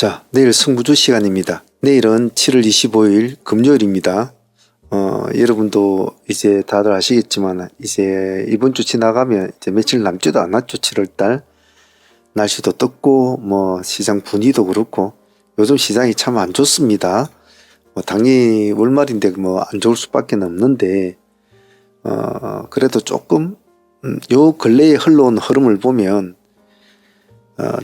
자, 내일 승부주 시간입니다. 내일은 7월 25일 금요일입니다. 여러분도 이제 다들 아시겠지만 이제 이번 주 지나가면 이제 며칠 남지도 않았죠. 7월달 날씨도 떴고 뭐 시장 분위기도 그렇고 요즘 시장이 참 안 좋습니다. 당연히 월말인데 뭐 안 좋을 수밖에 없는데 그래도 조금 요 근래에 흘러온 흐름을 보면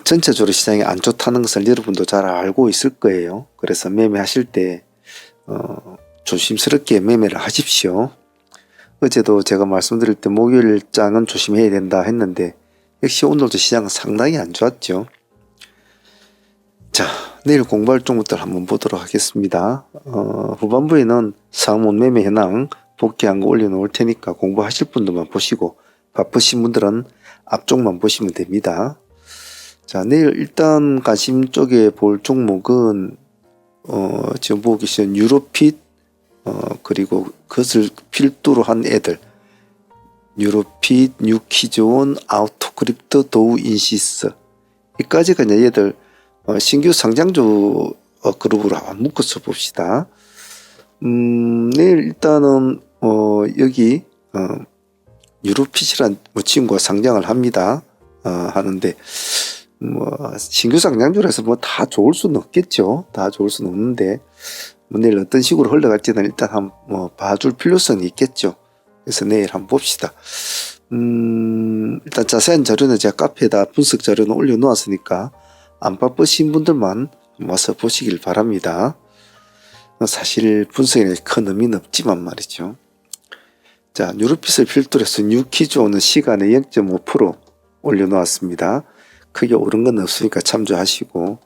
전체적으로 시장이 안 좋다는 것을 여러분도 잘 알고 있을 거예요. 그래서 매매하실 때 조심스럽게 매매를 하십시오. 어제도 제가 말씀드릴 때 목요일장은 조심해야 된다 했는데 역시 오늘도 시장은 상당히 안 좋았죠. 자, 내일 공부할 종목들 한번 보도록 하겠습니다. 후반부에는 상문 매매 현황 복귀한 거 올려놓을 테니까 공부하실 분들만 보시고 바쁘신 분들은 앞쪽만 보시면 됩니다. 자, 내일 일단 가심 쪽에 볼 종목은 지금 보고 계시는 유로핏 그리고 그것을 필두로 한 애들 유로핏, 뉴키즈온, 아우토크립트, 도우인시스 이까지가 이제 얘들 신규 상장주 그룹으로 한번 묶어서 봅시다. 내일 일단은 여기 유로핏이란 친구가 상장을 합니다. 하는데 신규 상장주라서 다 좋을 수는 없겠죠. 다 좋을 수는 없는데 내일 어떤 식으로 흘러갈지는 일단 한번 봐줄 필요성이 있겠죠. 그래서 내일 한번 봅시다. 일단 자세한 자료는 제가 카페에다 분석 자료는 올려놓았으니까 안 바쁘신 분들만 와서 보시길 바랍니다. 사실 분석에 큰 의미는 없지만 말이죠. 자, 유로핏을 필두로 해서 뉴키즈온은 시간에 0.5% 올려놓았습니다. 크게 오른 건 없으니까 참조하시고,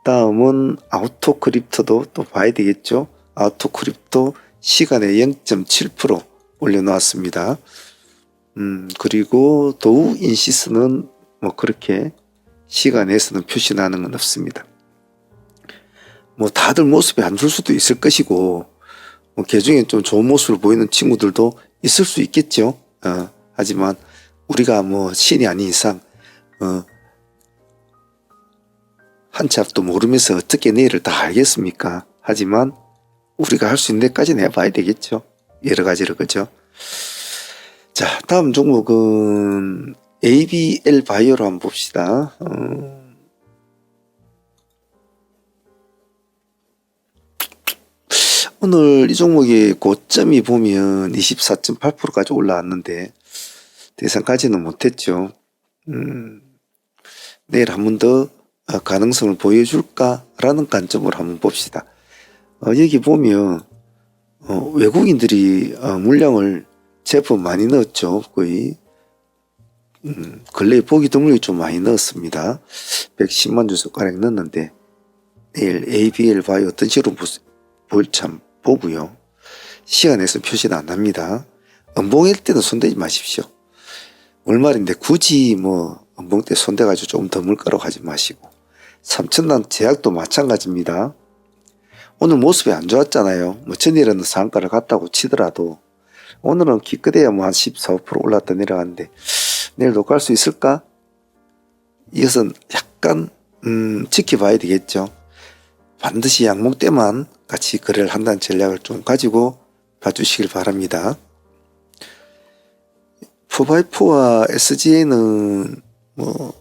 다음은 아우토크립토도 또 봐야 되겠죠. 아우토크립토 시간에 0.7% 올려놓았습니다. 그리고 도우인시스는 뭐 그렇게 시간에서는 표시나는 건 없습니다. 뭐 다들 모습이 안 좋을 수도 있을 것이고 개중에 좀 좋은 모습을 보이는 친구들도 있을 수 있겠죠. 하지만 우리가 뭐 신이 아닌 이상 한치 앞도 모르면서 어떻게 내일을 다 알겠습니까? 하지만 우리가 할 수 있는 데까지는 해봐야 되겠죠. 여러 가지로 그죠. 자, 다음 종목은 ABL 바이오로 한번 봅시다. 오늘 이 종목의 고점이 보면 24.8%까지 올라왔는데 대상까지는 못했죠. 내일 한 번 더 가능성을 보여줄까라는 관점으로 한번 봅시다. 여기 보면 외국인들이 물량을 제법 많이 넣었죠. 거의 근래에 보기 드물게 좀 많이 넣었습니다. 110만 주석가량 넣었는데 내일 ABL 바이오 어떤 식으로 볼지 한번 보고요. 시간에서 표시는 안 납니다. 음봉일 때는 손대지 마십시오. 월말인데 굳이 뭐 음봉 때 손대가지고 조금 더 물가로 가지 마시고 3천단 제약도 마찬가지입니다. 오늘 모습이 안 좋았잖아요. 뭐 전일에는 상한가를 갔다고 치더라도 오늘은 기껏해야 뭐 한 14% 올랐다 내려갔는데 내일도 갈 수 있을까? 이것은 약간 지켜봐야 되겠죠. 반드시 양목 때만 같이 거래를 한다는 전략을 좀 가지고 봐주시길 바랍니다. 4x4와 SGA는 뭐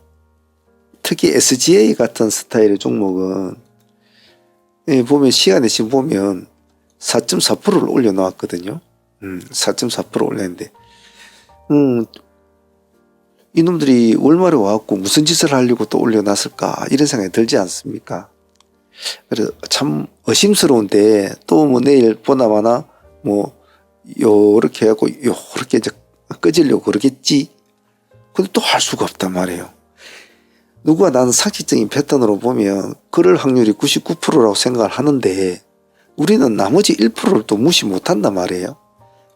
특히 SGA 같은 스타일의 종목은 보면 시간에 지금 보면 4.4%를 올려놓았거든요. 4.4% 올렸는데 이놈들이 월말에 와갖고 무슨 짓을 하려고 또 올려놨을까 이런 생각이 들지 않습니까? 그래서 참 의심스러운데 또 뭐 내일 보나마나 뭐 요렇게 해갖고 요렇게 이제 꺼지려고 그러겠지. 근데 또 할 수가 없단 말이에요. 누가 나는 상식적인 패턴으로 보면 그럴 확률이 99%라고 생각을 하는데 우리는 나머지 1%를 또 무시 못한단 말이에요.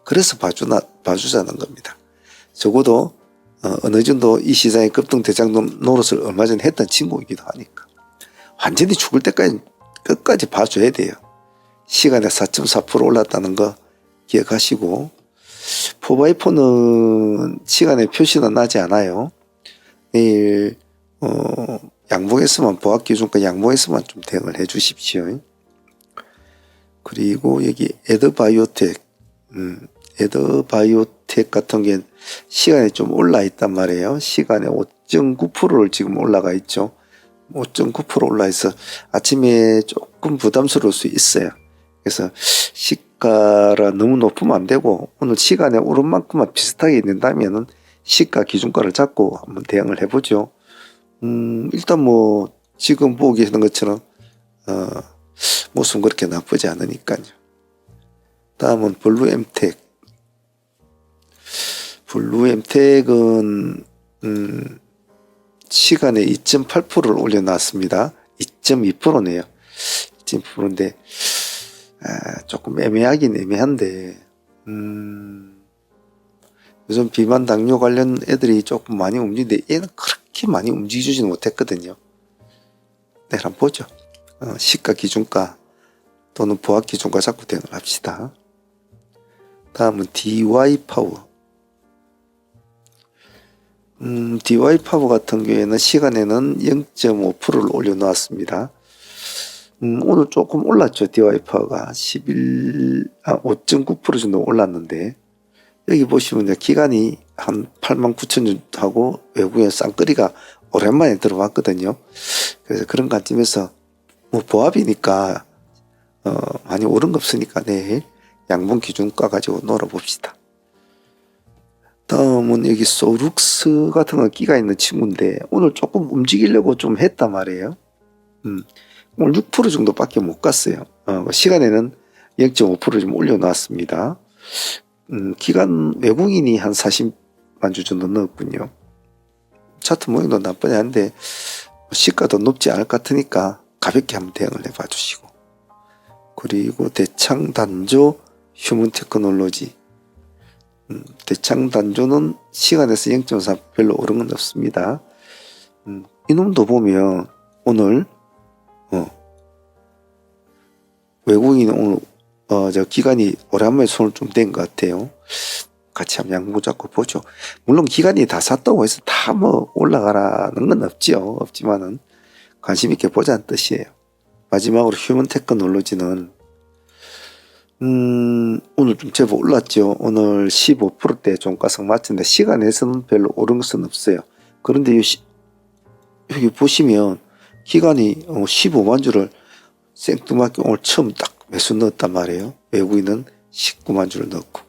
그래서 봐주자는 겁니다. 적어도 어느 정도 이 시장의 급등대장 노릇을 얼마 전에 했던 친구이기도 하니까 완전히 죽을 때까지 끝까지 봐줘야 돼요. 시간에 4.4% 올랐다는 거 기억하시고 4x4는 시간에 표시는 나지 않아요. 내일 양봉에서만 보합기준가 양봉에서만 좀 대응을 해 주십시오. 그리고 여기 에드바이오텍 에드바이오텍 같은 게 시간에 좀 올라 있단 말이에요. 시간에 5.9%를 지금 올라가 있죠. 5.9% 올라 있어 아침에 조금 부담스러울 수 있어요. 그래서 시가가 너무 높으면 안 되고 오늘 시간에 오른 만큼만 비슷하게 있는다면은 시가 기준가를 잡고 한번 대응을 해보죠. 일단 뭐 지금 보고 계시는 것처럼 모습은 그렇게 나쁘지 않으니까요. 다음은 블루엠텍. 블루엠텍은 시간에 2.8%를 올려놨습니다. 2.2%네요. 2.2%인데 조금 애매하긴 애매한데 요즘 비만 당뇨 관련 애들이 조금 많이 움직이는데 얘는 그렇게 많이 움직이지는 못했거든요. 네, 한번 보죠. 시가 기준가 또는 보합 기준가 잡고 대응을 합시다. 다음은 DY파워. DY파워 같은 경우에는 시간에는 0.5%를 올려놓았습니다. 오늘 조금 올랐죠. DY파워가 5.9% 정도 올랐는데 여기 보시면 기간이 한 89,000주 하고 외국에 쌍끌이가 오랜만에 들어왔거든요. 그래서 그런 관점에서 뭐 보합이니까 많이 오른 거 없으니까 내일 양봉 기준가 가지고 놀아봅시다. 다음은 여기 소룩스 같은 거 끼가 있는 친구인데 오늘 조금 움직이려고 좀 했단 말이에요. 오늘 6% 정도밖에 못 갔어요. 시간에는 0.5% 좀 올려놨습니다. 기간 외국인이 한 40만 주 정도 넣었군요. 차트 모양도 나쁘지 않은데 시가도 높지 않을 것 같으니까 가볍게 한번 대응을 해봐 주시고, 그리고 대창단조 휴먼테크놀로지. 대창단조는 시간에서 0.4 별로 오른 건 없습니다. 이놈도 보면 오늘 외국인이 오늘 저 기간이 오랜만에 손을 좀 댄 것 같아요. 같이 한번 양보 잡고 보죠. 물론 기간이 다 샀다고 해서 다 뭐 올라가라는 건 없죠. 없지만은 관심 있게 보자는 뜻이에요. 마지막으로 휴먼 테크놀로지는 오늘 좀 제법 올랐죠. 오늘 15%대 종가상 맞췄는데 시간에서는 별로 오른 것은 없어요. 그런데 여기 보시면 기간이 15만 주를 생뚱맞게 오늘 처음 딱 매수 넣었단 말이에요. 외국인은 19만 주를 넣고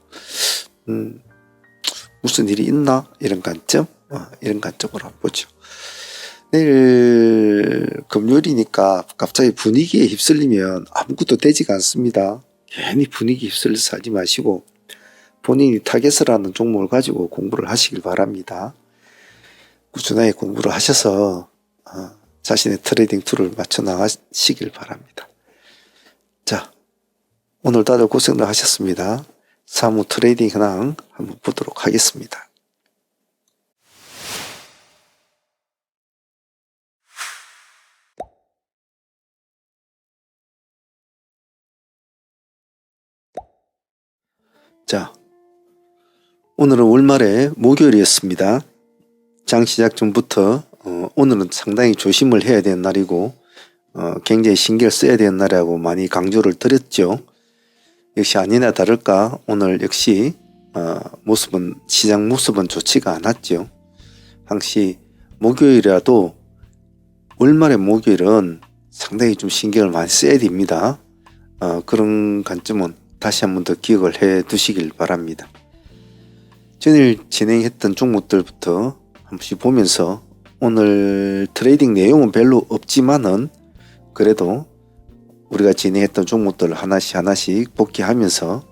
무슨 일이 있나? 이런 관점? 이런 관점으로 한번 보죠. 내일 금요일이니까 갑자기 분위기에 휩쓸리면 아무것도 되지가 않습니다. 괜히 분위기 휩쓸려서 하지 마시고 본인이 타겟을 하는 종목을 가지고 공부를 하시길 바랍니다. 꾸준하게 공부를 하셔서 자신의 트레이딩 툴을 맞춰 나가시길 바랍니다. 자, 오늘 다들 고생들 하셨습니다. 사무 트레이딩 현황 한번 보도록 하겠습니다. 자, 오늘은 월말에 목요일이었습니다. 장 시작 전부터 오늘은 상당히 조심을 해야 되는 날이고 굉장히 신경을 써야 되는 날이라고 많이 강조를 드렸죠. 역시 아니나 다를까 오늘 역시 시장 모습은 좋지가 않았죠. 항시 목요일이라도 월말의 목요일은 상당히 좀 신경을 많이 써야 됩니다. 그런 관점은 다시 한번 더 기억을 해 두시길 바랍니다. 전일 진행했던 종목들부터 한 번씩 보면서 오늘 트레이딩 내용은 별로 없지만은 그래도 우리가 진행했던 종목들을 하나씩 복귀하면서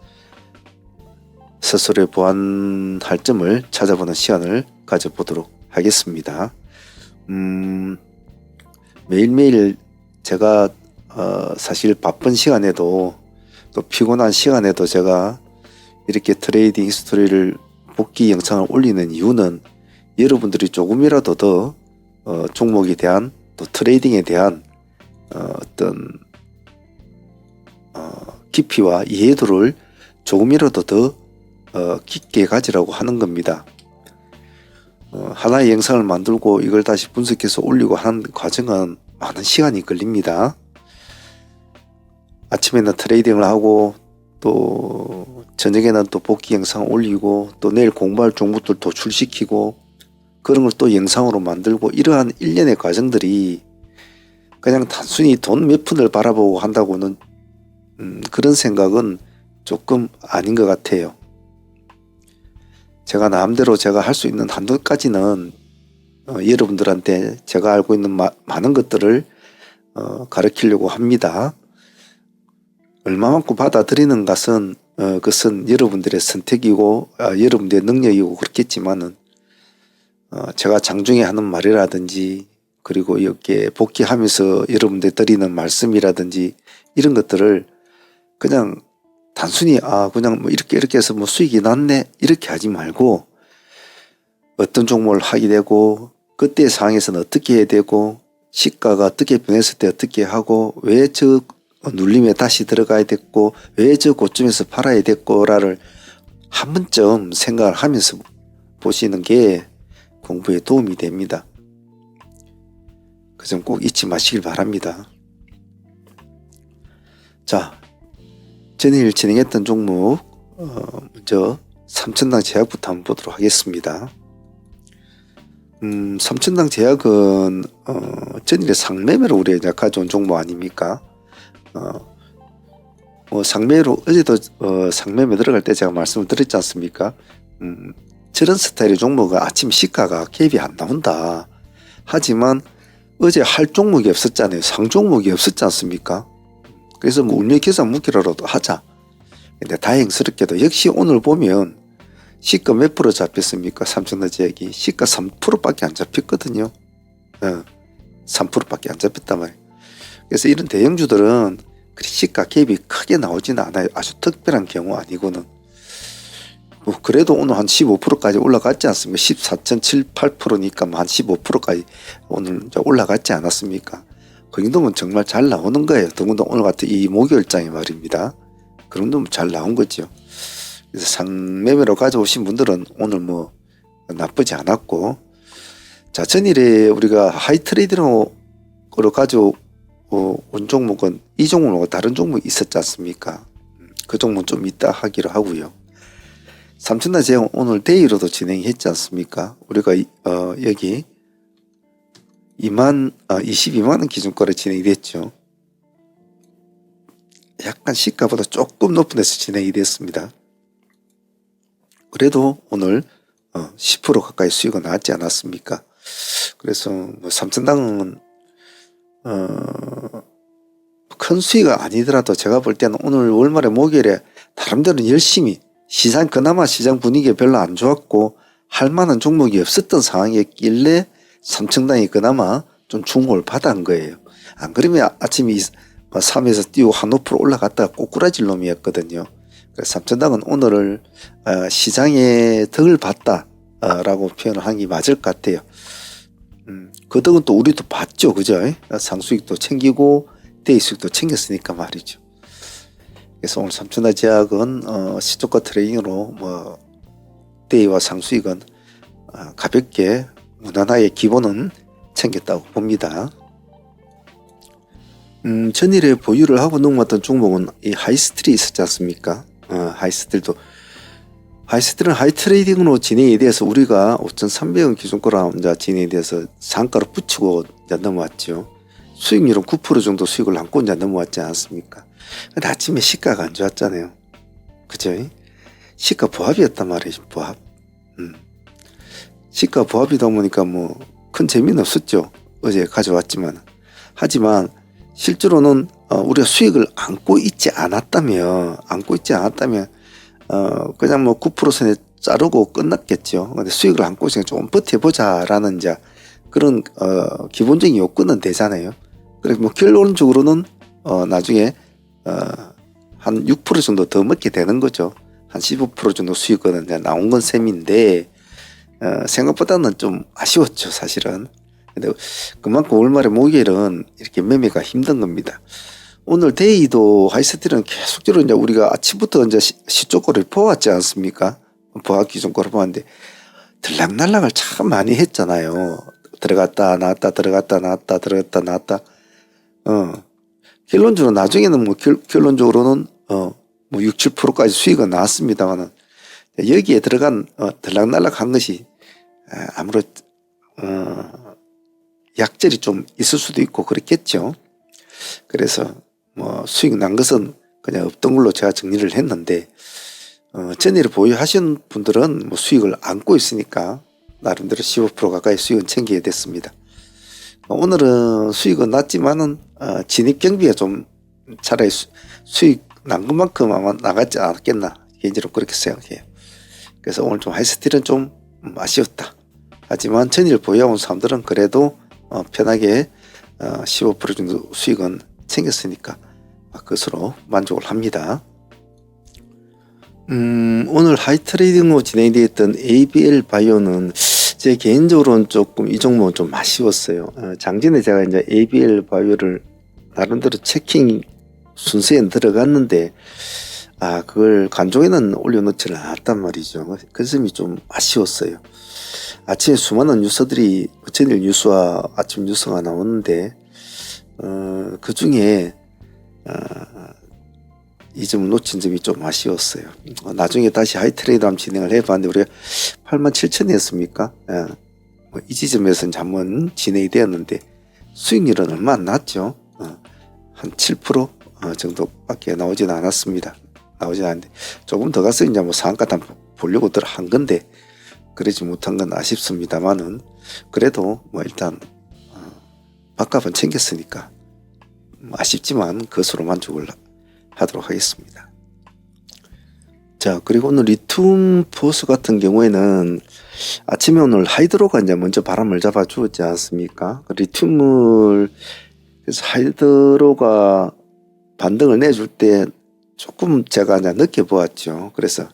스스로의 보완할 점을 찾아보는 시간을 가져보도록 하겠습니다. 매일매일 제가 사실 바쁜 시간에도 또 피곤한 시간에도 제가 이렇게 트레이딩 히스토리를 복귀 영상을 올리는 이유는 여러분들이 조금이라도 더 종목에 대한 또 트레이딩에 대한 어떤 깊이와 이해도를 조금이라도 더 깊게 가지라고 하는 겁니다. 하나의 영상을 만들고 이걸 다시 분석해서 올리고 하는 과정은 많은 시간이 걸립니다. 아침에는 트레이딩을 하고 또 저녁에는 또 복귀 영상 올리고 또 내일 공부할 종목들 도출시키고 그런 걸 또 영상으로 만들고 이러한 일련의 과정들이 그냥 단순히 돈 몇 푼을 바라보고 한다고는 그런 생각은 조금 아닌 것 같아요. 제가 나름대로 제가 할 수 있는 한도까지는 여러분들한테 제가 알고 있는 많은 것들을 가르치려고 합니다. 얼마만큼 받아들이는 것은 그것은 여러분들의 선택이고 여러분들의 능력이고 그렇겠지만은 제가 장중에 하는 말이라든지 그리고 이렇게 복귀하면서 여러분들 드리는 말씀이라든지 이런 것들을 그냥 단순히 그냥 뭐 이렇게 해서 뭐 수익이 났네 이렇게 하지 말고 어떤 종목을 하게 되고 그때 상황에서는 어떻게 해야 되고 시가가 어떻게 변했을 때 어떻게 하고 왜 저 눌림에 다시 들어가야 됐고 왜 저 고점에서 팔아야 됐고라를 한 번쯤 생각을 하면서 보시는 게 공부에 도움이 됩니다. 그 점 꼭 잊지 마시길 바랍니다. 자, 전일 진행했던 종목 먼저 삼천당 제약부터 한번 보도록 하겠습니다. 삼천당 제약은 전일에 상매매로 우리가 가져온 종목 아닙니까? 상매로 어제도 상매매 들어갈 때 제가 말씀을 드렸지 않습니까? 저런 스타일의 종목은 아침 시가가 갭이 안 나온다. 하지만 어제 할 종목이 없었잖아요. 상 종목이 없었지 않습니까? 그래서 뭐 운명 계산 묶기라도 하자. 근데 다행스럽게도 역시 오늘 보면 시가 몇 프로 잡혔습니까? 삼천당 제약이 시가 3%밖에 안 잡혔거든요. 3%밖에 안 잡혔단 말이에요. 그래서 이런 대형주들은 시가 갭이 크게 나오지는 않아요. 아주 특별한 경우 아니고는. 뭐 그래도 오늘 한 15%까지 올라갔지 않습니까? 14.78%니까 한 15%까지 오늘 올라갔지 않았습니까? 그 정도면 정말 잘 나오는 거예요. 더군다나 오늘 같은 이 목요일장이 말입니다. 그 정도면 잘 나온 거죠. 그래서 상매매로 가져오신 분들은 오늘 뭐 나쁘지 않았고, 자, 전일에 우리가 하이트레이딩으로 가져온 종목은 이 종목하고 다른 종목이 있었지 않습니까? 그 종목은 좀 이따 하기로 하고요. 삼천당 제약은 오늘 데이로도 진행했지 않습니까? 우리가 여기 22만원 기준가로 진행이 됐죠. 약간 시가보다 조금 높은 데서 진행이 됐습니다. 그래도 오늘 10% 가까이 수익은 나왔지 않았습니까? 그래서 뭐 삼천당은 큰 수익은 아니더라도 제가 볼 때는 오늘 월말에 목요일에 나름대로 열심히 그나마 시장 분위기가 별로 안 좋았고 할 만한 종목이 없었던 상황이었길래 삼천당이 그나마 좀 주목을 받은 거예요. 안 그러면 아침에 3에서 뛰고 한 5% 올라갔다가 꼬꾸라질 놈이었거든요. 그래서 삼천당은 오늘을 시장의 덕을 봤다 라고 표현을 하는 게 맞을 것 같아요. 그 덕은 또 우리도 봤죠. 그죠? 상수익도 챙기고 데이 수익도 챙겼으니까 말이죠. 그래서 오늘 삼천당 제약은 시초가 트레이딩으로 뭐 데이와 상수익은 가볍게 무난하게 기본은 챙겼다고 봅니다. 전일에 보유를 하고 넘어왔던 종목은 이 하이스틸이 있었지 않습니까? 하이스틸은 하이트레이딩으로 진행이 돼서 우리가 5,300원 기준가로 이제 진행이 돼서 상가로 붙이고 이제 넘어왔죠. 수익률은 9% 정도 수익을 안고 이제 넘어왔지 않았습니까? 근데 아침에 시가가 안 좋았잖아요. 그죠? 시가 보합이었단 말이에요. 보합. 시가 보합이다 보니까 뭐 큰 재미는 없었죠. 어제 가져왔지만. 하지만 실제로는 우리가 수익을 안고 있지 않았다면 그냥 뭐 9% 선에 자르고 끝났겠죠. 근데 수익을 안고 있으니까 조금 버텨보자라는 이제 그런 기본적인 요건은 되잖아요. 그래서 뭐 결론적으로는 나중에 한 6% 정도 더 먹게 되는 거죠. 한 15% 정도 수익은 이제 나온 건 셈인데 생각보다는 좀 아쉬웠죠, 사실은. 근데 그만큼 월말에 목요일은 이렇게 매매가 힘든 겁니다. 오늘 데이도 하이스틸은 계속적으로 이제 우리가 아침부터 이제 시초가를 보았지 않습니까? 보아 기준가를 보았는데 들락날락을 참 많이 했잖아요. 들어갔다 나왔다 들어갔다 나왔다 들어갔다 나왔다. 결론적으로 나중에는 뭐 결론적으로는 뭐 6, 7%까지 수익은 나왔습니다만은 여기에 들어간 들락날락한 것이 아무래도 약절이 좀 있을 수도 있고 그랬겠죠. 그래서 뭐 수익 난 것은 그냥 없던 걸로 제가 정리를 했는데 전일을 보유하신 분들은 뭐 수익을 안고 있으니까 나름대로 15% 가까이 수익은 챙기게 됐습니다. 오늘은 수익은 낮지만은 진입 경비가 좀 차라리 수익 난 것만큼 아마 나갔지 않았겠나 개인적으로 그렇게 생각해요. 그래서 오늘 좀 하이스틸은 좀 아쉬웠다. 하지만 전일 보유해온 사람들은 그래도 편하게 15% 정도 수익은 챙겼으니까 그것으로 만족을 합니다. 오늘 하이트레이딩으로 진행되었던 ABL 바이오는 제 개인적으로는 조금 이 종목은 좀 아쉬웠어요. 장전에 제가 이제 ABL 바이오를 나름대로 체킹 순서에 들어갔는데 그걸 간종에는 올려놓지는 않았단 말이죠. 그 점이 좀 아쉬웠어요. 아침에 수많은 뉴스들이 전일 뉴스와 아침 뉴스가 나오는데 그 중에 이 점을 놓친 점이 좀 아쉬웠어요. 나중에 다시 하이트레이드 한번 진행을 해봤는데 우리가 87,000이었습니까? 이 지점에서 한번 진행이 되었는데 수익률은 얼마 안 났죠. 한 7% 정도밖에 나오지는 않았습니다. 나오지 않는데 조금 더 가서 이제 뭐 상한가 보려고 들어한 건데 그러지 못한 건 아쉽습니다만은 그래도 뭐 일단 밥값은 챙겼으니까 아쉽지만 그것으로 만족을 하도록 하겠습니다. 자, 그리고 오늘 리튬 포스 같은 경우에는 아침에 오늘 하이드로가 이제 먼저 바람을 잡아 주었지 않습니까? 리튬을 그래서 하이드로가 반등을 내줄 때 조금 제가 이제 느껴보았죠. 그래서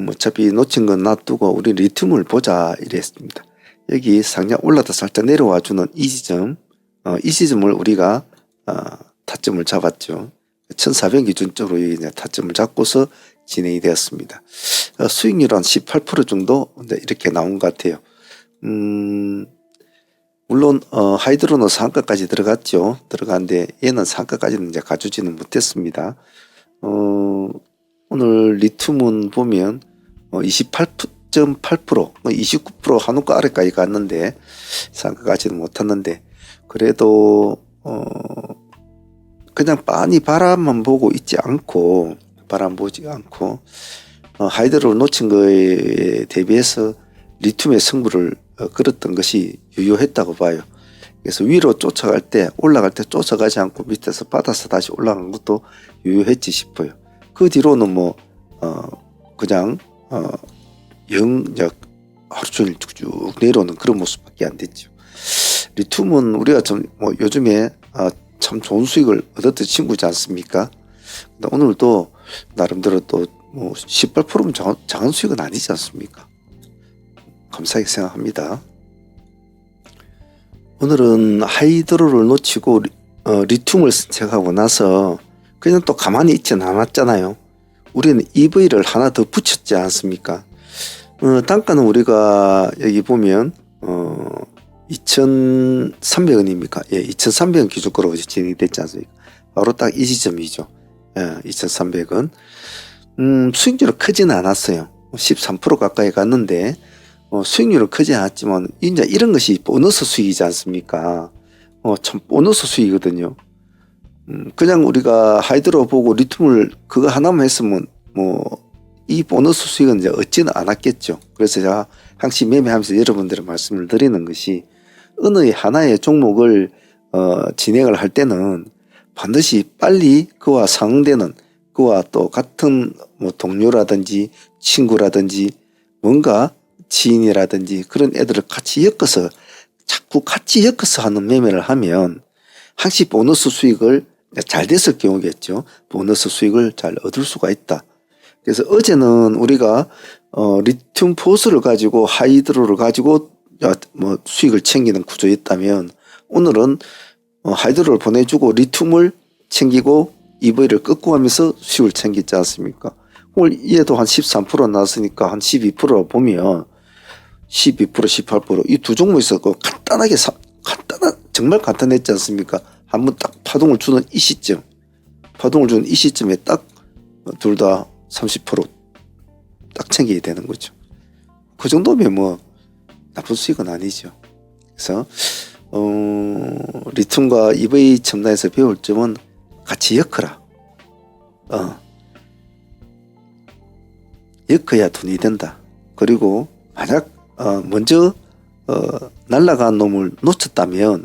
어차피 놓친 건 놔두고 우리 리튬을 보자 이랬습니다. 여기 상향 올라다 살짝 내려와 주는 이 지점, 이 지점을 우리가 타점을 잡았죠. 1400 기준적으로 이제 타점을 잡고서 진행이 되었습니다. 수익률 한 18% 정도 이렇게 나온 것 같아요. 물론 하이드로는 상한가까지 들어갔죠. 들어갔는데 얘는 상한가까지는 이제 가주지는 못했습니다. 오늘 리튬은 보면 28.8%, 29% 한우가 아래까지 갔는데 상한가까지는 못했는데 그래도 그냥 빤히 바람만 보고 있지 않고 하이드로를 놓친 거에 대비해서 리튬의 승부를 걸었던 것이 유효했다고 봐요. 그래서 위로 쫓아갈 때 올라갈 때 쫓아가지 않고 밑에서 받아서 다시 올라간 것도 유효했지 싶어요. 그 뒤로는 뭐 그냥 하루 종일 쭉쭉 내려오는 그런 모습밖에 안 됐죠. 리튬은 우리가 좀 뭐 요즘에 참 좋은 수익을 얻었던 친구지 않습니까? 오늘도 나름대로 또 뭐 18%면 작은 수익은 아니지 않습니까? 감사하게 생각합니다. 오늘은 하이드로를 놓치고 리튬을 선택하고 나서 그냥 또 가만히 있지는 않았잖아요. 우리는 EV를 하나 더 붙였지 않습니까? 단가는 우리가 여기 보면 2,300원입니까? 예, 2,300원 기준가로 진행이 됐지 않습니까? 바로 딱 이 지점이죠. 예, 2,300원. 수익률은 크지는 않았어요. 13% 가까이 갔는데 수익률은 크지 않았지만 이제 이런 것이 보너스 수익이지 않습니까? 참 보너스 수익이거든요. 그냥 우리가 하이드로 보고 리튬을 그거 하나만 했으면 뭐 이 보너스 수익은 이제 얻지는 않았겠죠. 그래서 제가 항상 매매하면서 여러분들의 말씀을 드리는 것이 어느 하나의 종목을 진행을 할 때는 반드시 빨리 그와 상응되는 그와 또 같은 뭐 동료라든지 친구라든지 뭔가 지인이라든지 그런 애들을 같이 자꾸 같이 엮어서 하는 매매를 하면 항시 보너스 수익을 잘 됐을 경우겠죠. 보너스 수익을 잘 얻을 수가 있다. 그래서 어제는 우리가 리튬 포스를 가지고 하이드로를 가지고 뭐 수익을 챙기는 구조였다면 오늘은 하이드로를 보내주고 리튬을 챙기고 EV를 꺾고 가면서 수익을 챙겼지 않습니까? 오늘 얘도 한 13% 나왔으니까 한 12% 보면 12%, 18%이 두 종목에서 간단하게 정말 간단했지 않습니까? 한번 딱 파동을 주는 이 시점에 딱 둘 다 30%딱 챙기게 되는 거죠. 그 정도면 뭐 나쁜 수익은 아니죠. 그래서 리튬과 EV 첨단에서 배울 점은 같이 엮어라. 엮어야 돈이 된다. 그리고 만약 먼저 날아간 놈을 놓쳤다고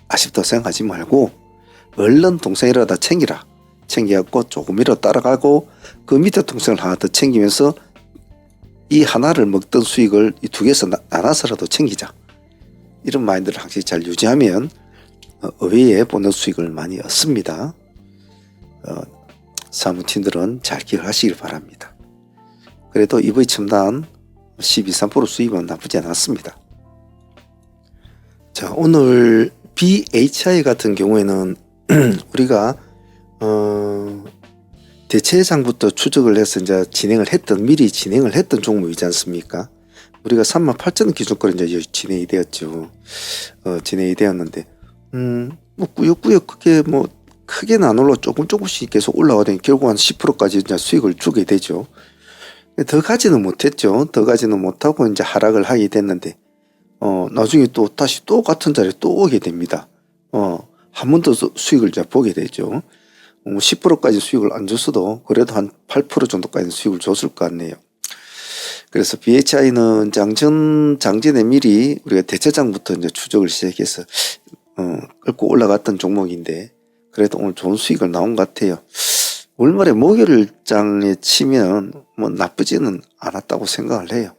아쉽다고 생각하지 말고 얼른 동생이라도 챙기라. 챙겨갖고 조금이라도 따라가고 그 밑에 동생을 하나 더 챙기면서 이 하나를 먹던 수익을 이 두 개에서 나눠서라도 챙기자. 이런 마인드를 확실히 잘 유지하면 의외의 보너스 수익을 많이 얻습니다. 사무팀들은 잘 기억하시길 바랍니다. 그래도 EV 첨단 12, 3% 수익은 나쁘지 않았습니다. 자, 오늘 BHI 같은 경우에는 우리가 대체장부터 추적을 해서 이제 미리 진행을 했던 종목이지 않습니까? 우리가 38,000원 기준거리 이제 진행이 되었죠. 진행이 되었는데, 뭐 꾸역꾸역 크게는 안 올라 조금씩 계속 올라가더니 결국 한 10%까지 이제 수익을 주게 되죠. 더 가지는 못했죠. 더 가지는 못하고 이제 하락을 하게 됐는데, 나중에 또 다시 같은 자리에 또 오게 됩니다. 한 번 더 수익을 이제 보게 되죠. 10%까지 수익을 안 줬어도 그래도 한 8% 정도까지 수익을 줬을 것 같네요. 그래서 BHI는 장전에 미리 우리가 대체장부터 이제 추적을 시작해서 끌고 올라갔던 종목인데 그래도 오늘 좋은 수익을 나온 것 같아요. 월말에 목요일장에 치면 뭐 나쁘지는 않았다고 생각을 해요.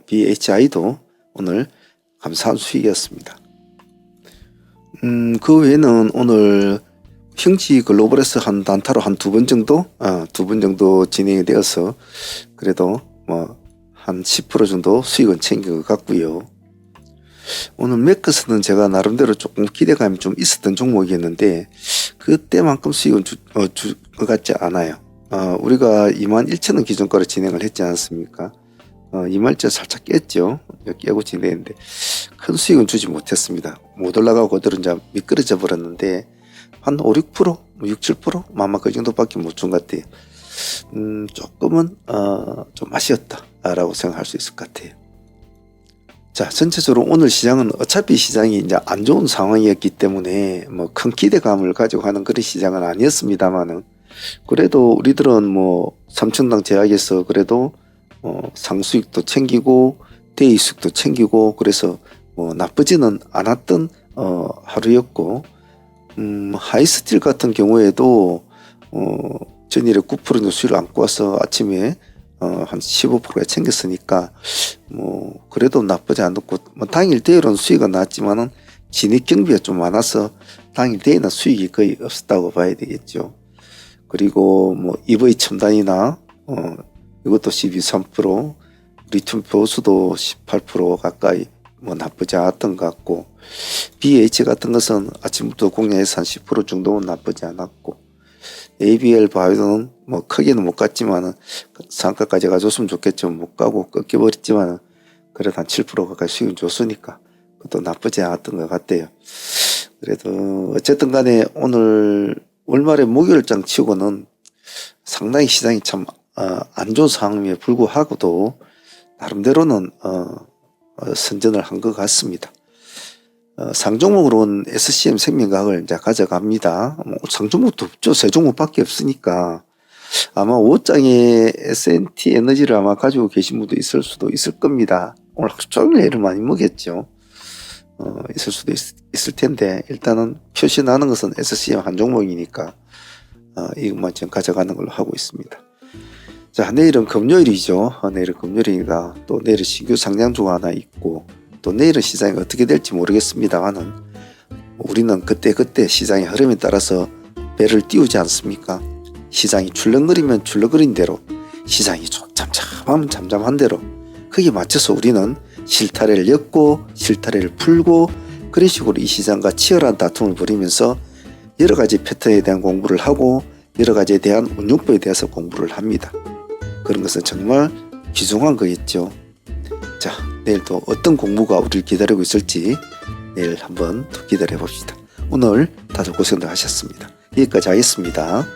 BHI도 오늘 감사한 수익이었습니다. 그 외에는 오늘 형지 글로벌에서 한 단타로 한 두 번 정도 진행이 되어서 그래도 뭐 한 10% 정도 수익은 챙긴 것 같고요. 오늘 맥커스는 제가 나름대로 조금 기대감이 좀 있었던 종목이었는데 그때만큼 수익은 줄 것 같지 않아요. 우리가 21,000원 기준가로 진행을 했지 않습니까? 2만원짜리 살짝 깼죠. 깨고 진행했는데 큰 수익은 주지 못했습니다. 못 올라가고 그대로 이제 미끄러져 버렸는데 한 5, 6%, 6, 7% 아마 그 정도밖에 못 준 것 같아요. 조금은 좀 아쉬웠다라고 생각할 수 있을 것 같아요. 자, 전체적으로 오늘 시장은 어차피 시장이 이제 안 좋은 상황이었기 때문에 뭐 큰 기대감을 가지고 하는 그런 시장은 아니었습니다만은 그래도 우리들은 뭐 3천당 제약에서 그래도 상수익도 챙기고 대이수익도 챙기고 그래서 뭐 나쁘지는 않았던 하루였고 하이스틸 같은 경우에도 전일에 9% 정도 수익을 안고 와서 아침에 한 15%가 챙겼으니까 뭐 그래도 나쁘지 않았고 뭐 당일 대회로는 수익은 나왔지만은 진입 경비가 좀 많아서 당일 대회는 수익이 거의 없었다고 봐야 되겠죠. 그리고 뭐 EV 첨단이나 이것도 12, 3% 리튬 보수도 18% 가까이 뭐 나쁘지 않았던 것 같고 BH 같은 것은 아침부터 공략해서 한 10% 정도는 나쁘지 않았고 ABL 바이오는 뭐 크게는 못 갔지만은 상가까지 가줬으면 좋겠죠. 못 가고 꺾여버렸지만은 그래도 한 7% 가까이 수익을 줬으니까 그것도 나쁘지 않았던 것 같아요. 그래도 어쨌든 간에 오늘 월말에 목요일장 치고는 상당히 시장이 참 안 좋은 상황에 불구하고도 나름대로는 선전을 한 것 같습니다. 상종목으로는 SCM 생명과학을 이제 가져갑니다. 뭐 상종목도 없죠. 세 종목밖에 없으니까 아마 5장에 S&T 에너지를 아마 가지고 계신 분도 있을 수도 있을 겁니다. 오늘 하루 종일 애를 많이 먹였죠. 있을 수도 있을 텐데 일단은 표시 나는 것은 SCM 한 종목이니까 이것만 지금 가져가는 걸로 하고 있습니다. 자, 내일은 금요일이죠. 내일은 금요일이니까 또 내일 신규 상장주가 하나 있고 또 내일은 시장이 어떻게 될지 모르겠습니다만은 우리는 그때 시장의 흐름에 따라서 배를 띄우지 않습니까? 시장이 출렁거리면 출렁거린 대로 시장이 좀 잠잠하면 잠잠한 대로 거기에 맞춰서 우리는 실타래를 엮고 실타래를 풀고 그런 식으로 이 시장과 치열한 다툼을 벌이면서 여러 가지 패턴에 대한 공부를 하고 여러 가지에 대한 운용법에 대해서 공부를 합니다. 그런 것은 정말 귀중한 거겠죠. 자, 내일 또 어떤 공부가 우리를 기다리고 있을지 내일 한번 더 기다려 봅시다. 오늘 다들 고생들 하셨습니다. 여기까지 하겠습니다.